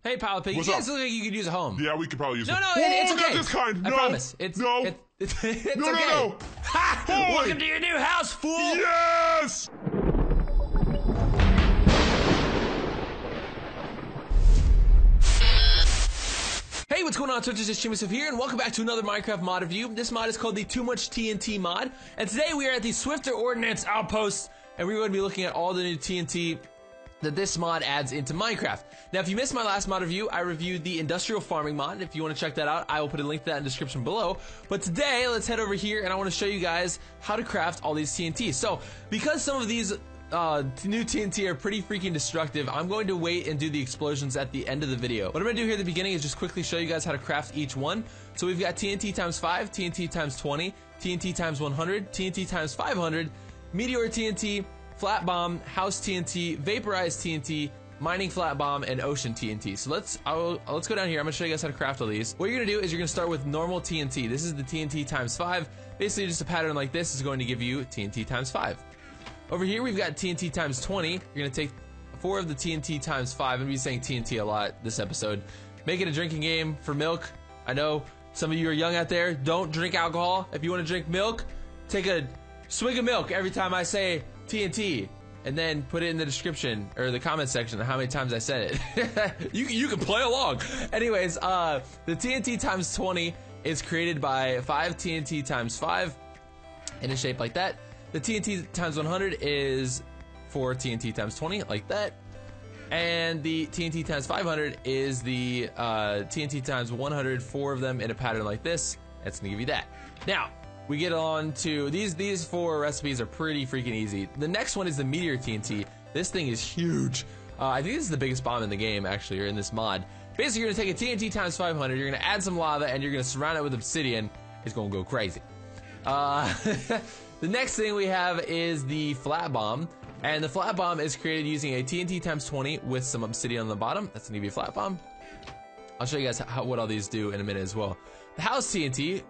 Hey, Pile Pig, you guys look like you could use a home. Yeah, we could probably use one. No, it's okay. Not this kind. No. I promise. It's okay. No. Ha! Welcome to your new house, fool! Yes! Hey, what's going on, Twitch? It's Chimusif here, and welcome back to another Minecraft mod review. This mod is called the Too Much TNT mod, and today we are at the Swifter Ordnance Outpost, and we're going to be looking at all the new TNT that this mod adds into Minecraft. Now, if you missed my last mod review, I reviewed the industrial farming mod. If you want to check that out, I will put a link to that in the description below. But today, let's head over here, and I want to show you guys how to craft all these TNT. So, because some of these new TNT are pretty freaking destructive, I'm going to wait and do the explosions at the end of the video. What I'm going to do here at the beginning is just quickly show you guys how to craft each one. So we've got TNT times 5, TNT times 20, TNT times 100, TNT times 500, Meteor TNT, Flat Bomb, House TNT, Vaporized TNT, Mining Flat Bomb, and Ocean TNT. So let's go down here. I'm going to show you guys how to craft all these. What you're going to do is you're going to start with normal TNT. This is the TNT times 5. Basically, just a pattern like this is going to give you TNT times 5. Over here, we've got TNT times 20. You're going to take 4 of the TNT times 5. I'm going to be saying TNT a lot this episode. Make it a drinking game for milk. I know some of you are young out there. Don't drink alcohol. If you want to drink milk, take a swig of milk every time I say TNT, and then put it in the description or the comment section of how many times I said it. you can play along. Anyways, the TNT times 20 is created by 5 TNT times 5 in a shape like that. The TNT times 100 is 4 TNT times 20, like that. And the TNT times 500 is the TNT times 100, 4 of them in a pattern like this. That's gonna give you that. Now, we get on to these 4 recipes are pretty freaking easy. The next one is the Meteor TNT. This thing is huge. I think this is the biggest bomb in the game, actually, or in this mod. Basically, you're gonna take a TNT times 500, you're gonna add some lava, and you're gonna surround it with obsidian. It's gonna go crazy. The next thing we have is the Flat Bomb, and the Flat Bomb is created using a TNT times 20 with some obsidian on the bottom. That's gonna be a Flat Bomb. I'll show you guys what all these do in a minute as well. The House TNT,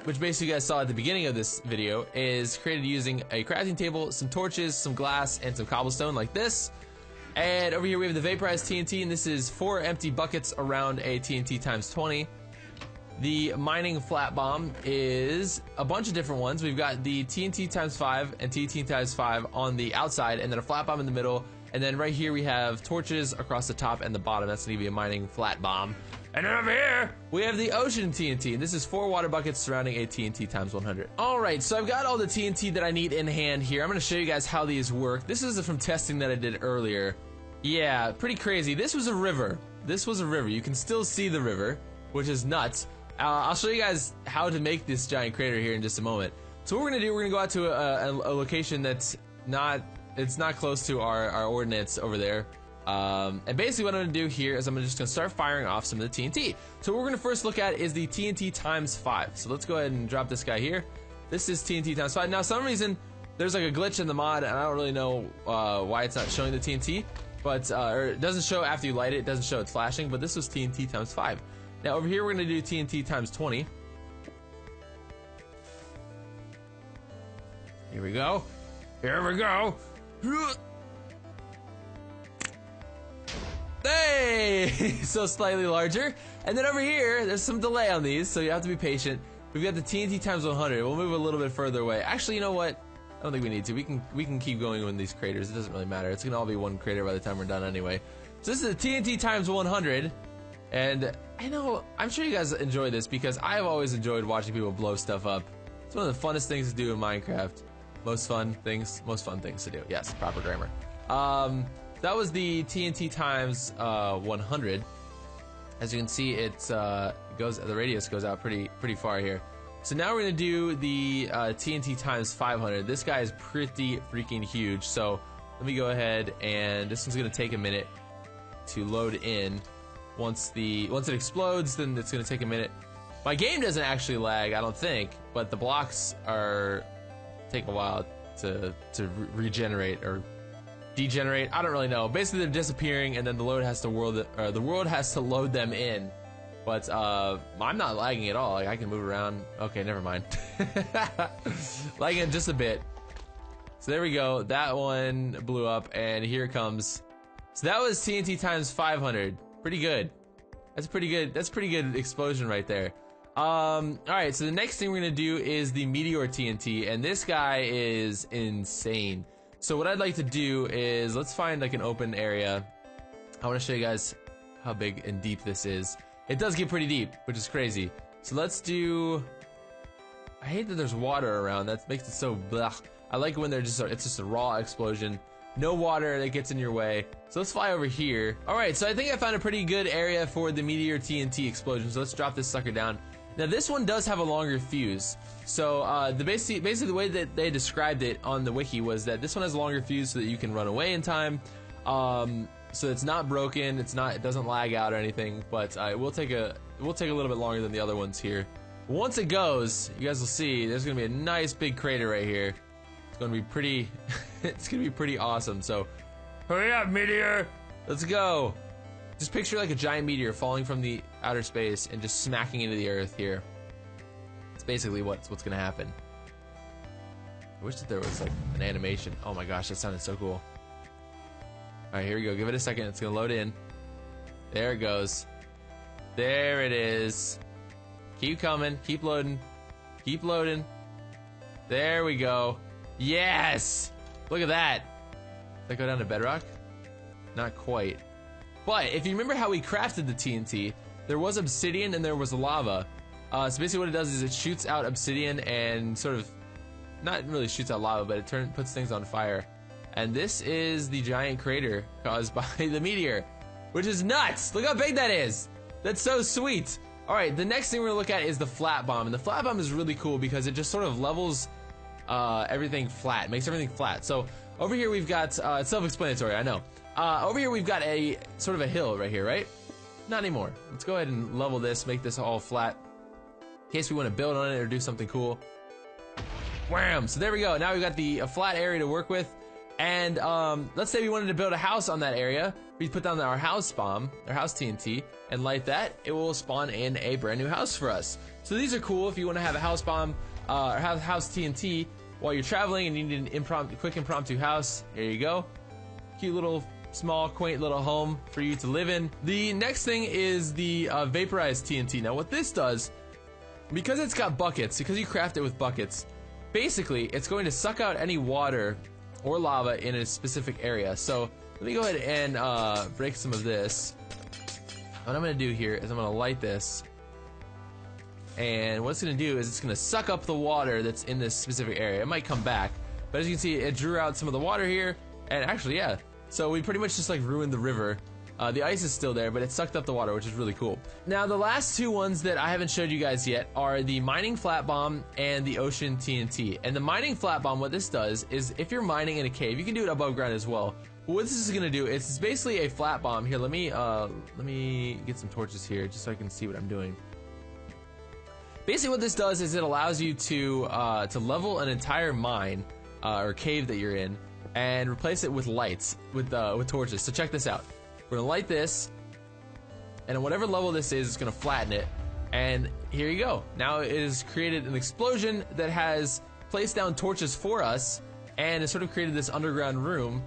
which basically you guys saw at the beginning of this video, is created using a crafting table, some torches, some glass, and some cobblestone like this. And over here we have the Vaporized TNT, and this is 4 empty buckets around a TNT times 20. The Mining Flat Bomb is a bunch of different ones. We've got the TNT times 5 and TNT times 5 on the outside, and then a Flat Bomb in the middle. And then right here we have torches across the top and the bottom. That's going to be a Mining Flat Bomb. And then over here, we have the Ocean TNT. This is 4 water buckets surrounding a TNT times 100. Alright, so I've got all the TNT that I need in hand here. I'm going to show you guys how these work. This is from testing that I did earlier. Yeah, pretty crazy. This was a river. This was a river. You can still see the river, which is nuts. I'll show you guys how to make this giant crater here in just a moment. So what we're going to do, we're going to go out to a location that's not close to our ordnance over there. And basically what I'm going to do here is I'm just going to start firing off some of the TNT. So what we're going to first look at is the TNT times 5. So let's go ahead and drop this guy here. This is TNT times 5. Now, for some reason, there's like a glitch in the mod, and I don't really know why it's not showing the TNT. But, or it doesn't show after you light it. It doesn't show it's flashing, but this was TNT times 5. Now, over here, we're going to do TNT times 20. Here we go. Here we go. Hey! So slightly larger. And then over here, there's some delay on these, so you have to be patient. We've got the TNT times 100. We'll move a little bit further away. Actually, you know what? I don't think we need to. We can keep going with these craters. It doesn't really matter. It's going to all be one crater by the time we're done anyway. So this is the TNT times 100. And I know, I'm sure you guys enjoy this because I've always enjoyed watching people blow stuff up. It's one of the funnest things to do in Minecraft. Most fun things to do. Yes, proper grammar. That was the TNT times 100. As you can see, the radius goes out pretty far here. So now we're gonna do the TNT times 500. This guy is pretty freaking huge. So let me go ahead, and this one's gonna take a minute to load in. Once it explodes, then it's gonna take a minute. My game doesn't actually lag, I don't think, but the blocks take a while to regenerate or degenerate. I don't really know. Basically, they're disappearing, and then the world has to load them in. But I'm not lagging at all. Like, I can move around. Okay, never mind. Lagging just a bit. So there we go. That one blew up, and here it comes. So that was TNT times 500. Pretty good. That's pretty good. That's pretty good explosion right there. Alright, so the next thing we're gonna do is the meteor TNT, and this guy is insane. So what I'd like to do is, let's find like an open area. I want to show you guys how big and deep this is. It does get pretty deep, which is crazy. So let's do... I hate that there's water around. That makes it so blah. I like when they're just it's just a raw explosion. No water that gets in your way. So let's fly over here. Alright, so I think I found a pretty good area for the meteor TNT explosion. So let's drop this sucker down. Now this one does have a longer fuse. So basically the way that they described it on the wiki was that this one has a longer fuse so that you can run away in time. So it's not broken, it doesn't lag out or anything, but it will take a little bit longer than the other ones here. Once it goes, you guys will see there's gonna be a nice big crater right here. It's gonna be pretty it's gonna be pretty awesome. So hurry up, meteor! Let's go! Just picture like a giant meteor falling from the outer space and just smacking into the earth here. It's basically what's gonna happen. I wish that there was like an animation. Oh my gosh, that sounded so cool. Alright, here we go. Give it a second. It's gonna load in. There it goes. There it is. Keep coming. Keep loading. Keep loading. There we go. Yes! Look at that. Does that go down to bedrock? Not quite. But if you remember how we crafted the TNT, there was obsidian and there was lava. So basically what it does is it shoots out obsidian and sort of, not really shoots out lava, but it puts things on fire. And this is the giant crater caused by the meteor, which is nuts. Look how big that is. That's so sweet. All right, the next thing we're gonna look at is the flat bomb. And the flat bomb is really cool because it just sort of levels everything flat, makes everything flat. So over here we've got, it's self-explanatory, I know. Over here we've got a sort of a hill right here, right? Not anymore. Let's go ahead and level this, make this all flat, in case we want to build on it or do something cool. Wham! So there we go. Now we've got a flat area to work with. And let's say we wanted to build a house on that area. We put down our house bomb, our house TNT, and light that. It will spawn in a brand new house for us. So these are cool if you want to have a house bomb or have house TNT while you're traveling and you need an quick impromptu house. There you go. Cute little, small, quaint little home for you to live in. The next thing is the vaporized TNT. Now what this does, because it's got buckets, because you craft it with buckets, basically it's going to suck out any water or lava in a specific area. So let me go ahead and break some of this. What I'm gonna do here is I'm gonna light this, and what it's gonna do is it's gonna suck up the water that's in this specific area. It might come back, but as you can see, it drew out some of the water here, and actually, yeah. So we pretty much just like ruined the river. The ice is still there, but it sucked up the water, which is really cool. Now, the last two ones that I haven't showed you guys yet are the mining flat bomb and the ocean TNT. And the mining flat bomb, what this does is if you're mining in a cave, you can do it above ground as well. But what this is gonna do is it's basically a flat bomb. Here, let me get some torches here just so I can see what I'm doing. Basically, what this does is it allows you to level an entire mine or cave that you're in and replace it with lights, with torches. So check this out. We're gonna light this, and at whatever level this is, it's gonna flatten it. And here you go. Now it has created an explosion that has placed down torches for us, and it sort of created this underground room,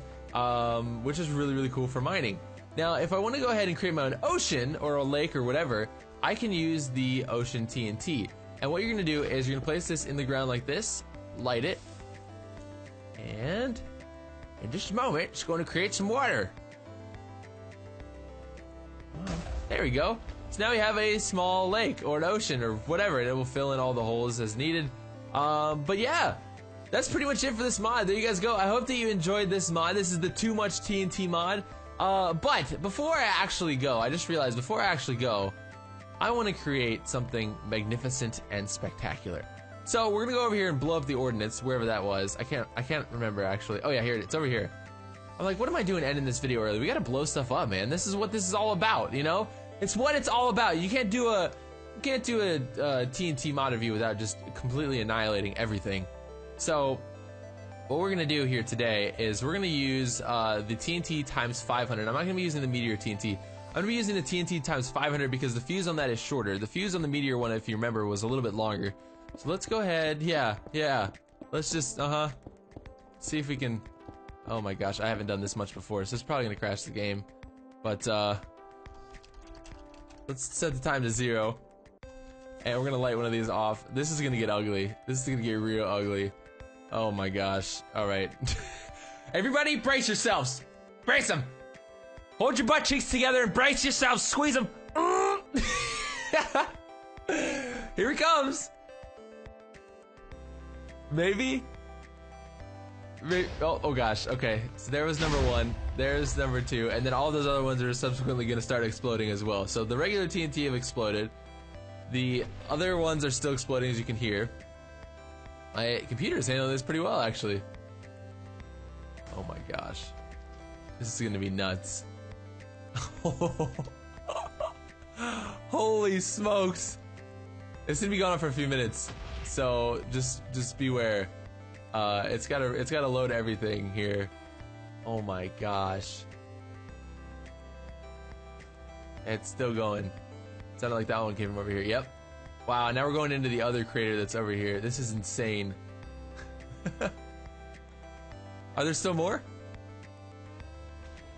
which is really, really cool for mining. Now, if I want to go ahead and create my own ocean or a lake or whatever, I can use the ocean TNT. And what you're gonna do is you're gonna place this in the ground like this, light it, and in just a moment, it's going to create some water. There we go. So now we have a small lake or an ocean or whatever, and it will fill in all the holes as needed. But yeah, that's pretty much it for this mod. There you guys go. I hope that you enjoyed this mod. This is the Too Much TNT mod. But before I actually go, I just realized before I actually go, I want to create something magnificent and spectacular. So we're gonna go over here and blow up the ordnance, wherever that was. I can't remember actually. Oh yeah, here it is. It's over here. I'm like, what am I doing ending this video early? We gotta blow stuff up, man. This is what this is all about, you know? It's what it's all about. You can't do a TNT mod review without just completely annihilating everything. So what we're gonna do here today is we're gonna use the TNT times 500. I'm not gonna be using the meteor TNT. I'm gonna be using the TNT times 500 because the fuse on that is shorter. The fuse on the meteor one, if you remember, was a little bit longer. So let's go ahead. Yeah. Let's just see if we can. Oh my gosh, I haven't done this much before, so it's probably gonna crash the game. But Let's set the time to 0. And we're gonna light one of these off. This is gonna get ugly. This is gonna get real ugly. Oh my gosh. Alright. Everybody brace yourselves. Brace them. Hold your butt cheeks together and brace yourselves. Squeeze them. Here he comes. Maybe? Oh gosh. Okay. So there was number 1. There's number 2. And then all those other ones are subsequently gonna start exploding as well. So the regular TNT have exploded. The other ones are still exploding, as you can hear. My computer is handling this pretty well, actually. Oh my gosh. This is gonna be nuts. Holy smokes. It's gonna be going on for a few minutes. So just beware. It's gotta load everything here. Oh my gosh. It's still going. Sounded like that one came from over here. Yep. Wow, now we're going into the other crater that's over here. This is insane. Are there still more?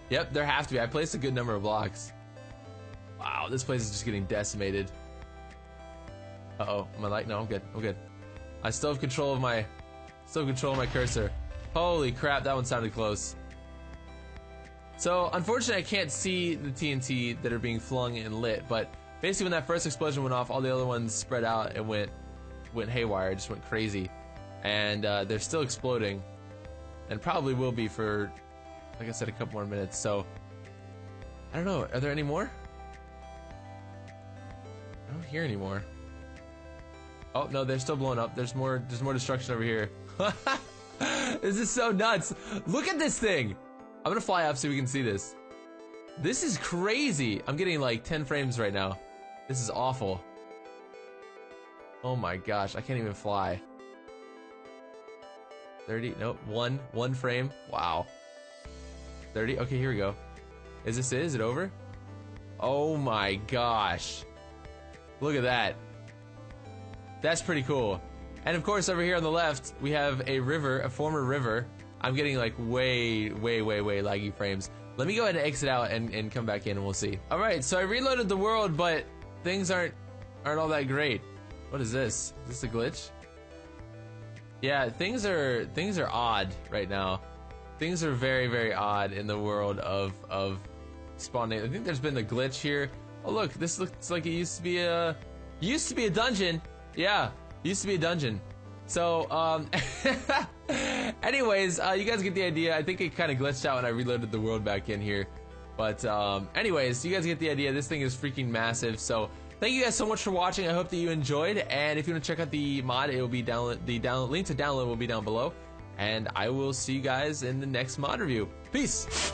Yep, there have to be. I placed a good number of blocks. Wow, this place is just getting decimated. Uh-oh. Am I light? No, I'm good. I'm good. I still have control of my cursor. Holy crap, that one sounded close. So, unfortunately, I can't see the TNT that are being flung and lit, but basically when that first explosion went off, all the other ones spread out and went haywire, just went crazy. And they're still exploding. And probably will be for, like I said, a couple more minutes. So, I don't know. Are there any more? I don't hear any more. Oh, no, they're still blowing up. There's more destruction over here. This is so nuts. Look at this thing. I'm gonna fly up so we can see this. This is crazy. I'm getting like 10 frames right now. This is awful. Oh my gosh, I can't even fly. 30, nope, one frame. Wow. 30, okay, here we go. Is this it? Is it over? Oh my gosh. Look at that. That's pretty cool. And of course, over here on the left, we have a river, a former river. I'm getting like way laggy frames. Let me go ahead and exit out and come back in and we'll see. All right, so I reloaded the world, but things aren't all that great. What is this? Is this a glitch? Yeah, things are odd right now. Things are very odd in the world of spawning. I think there's been a glitch here. Oh look, this looks like it used to be a dungeon. Yeah, used to be a dungeon. So, anyways, you guys get the idea. I think it kind of glitched out when I reloaded the world back in here. But, anyways, you guys get the idea. This thing is freaking massive. So, thank you guys so much for watching. I hope that you enjoyed. And if you want to check out the mod, it will be link to download will be down below. And I will see you guys in the next mod review. Peace!